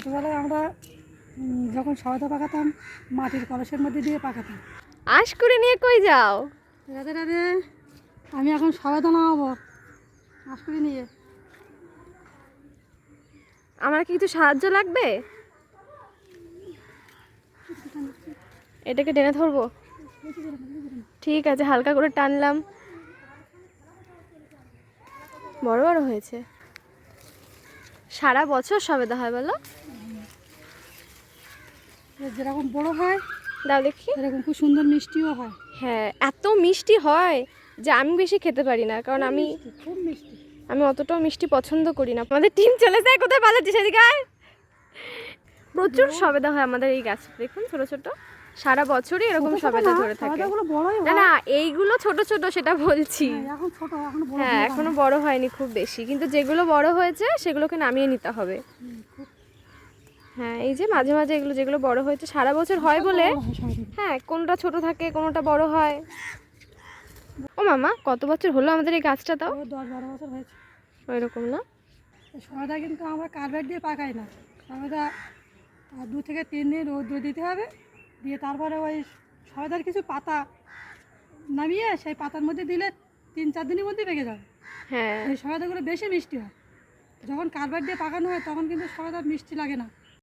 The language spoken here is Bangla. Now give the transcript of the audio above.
ছোটোবেলায় আমরা যখন সবেদা পাকাতাম মাটির কলসের মধ্যে দিয়ে পাকাতাম। আশ করে নিয়ে কই যাও? রাধে রাধে, আমি এখন সবেদা নামাবো আশ করে নিয়ে। আমার কি কিছু সাহায্য লাগবে? এটাকে টেনে ধরবো? ঠিক আছে, হালকা করে টানলাম। বড় বড় হয়েছে। সারা বছর সবেদা হয় বলো? যেরকম বড় হয় দাও দেখি। সেরকম খুব সুন্দর মিষ্টিও হয়। হ্যাঁ, এত মিষ্টি হয় যে আমি বেশি খেতে পারি না, কারণ খুব মিষ্টি। আমি অতটাও মিষ্টি পছন্দ করি না। আমাদের টিম চলে যায়, কোথায় পালাচ্ছি সেদিকে আয়। প্রচুর সবেদা হয় আমাদের এই গাছ, দেখুন ছোট ছোট। সারা বছরই এরকম সবেদা ধরে থাকে। না না, এইগুলো ছোট ছোট সেটা বলছি। হ্যাঁ, এখনো বড় হয়নি খুব বেশি, কিন্তু যেগুলো বড় হয়েছে সেগুলোকে নামিয়ে নিতে হবে। হ্যাঁ, এই যে মাঝে মাঝে এগুলো যেগুলো বড় হয়েছে সারা বছর হয় বলে, হ্যাঁ কোনটা ছোট থাকে কোনটা বড় হয়। ও মামা, কত বছর হলো আমাদের এই গাছটা? তাও 10-12 বছর হয়েছে। ওইরকম না? সবেদা কিন্তু আমরা কার্বেট দিয়ে পাকাই না। সবেদা 2 থেকে 3 দিন রোদ দিতে হবে, দিয়ে তারপরে ওই সবেদার কিছু পাতা নামিয়ে সেই পাতার মধ্যে দিলে 3-4 দিনের মধ্যে পেকে যাবে। হ্যাঁ, এই সবেদাগুলো বেশি মিষ্টি হয়। যখন কার্বেট দিয়ে পাকানো হয় তখন কিন্তু সবেদা মিষ্টি লাগে না।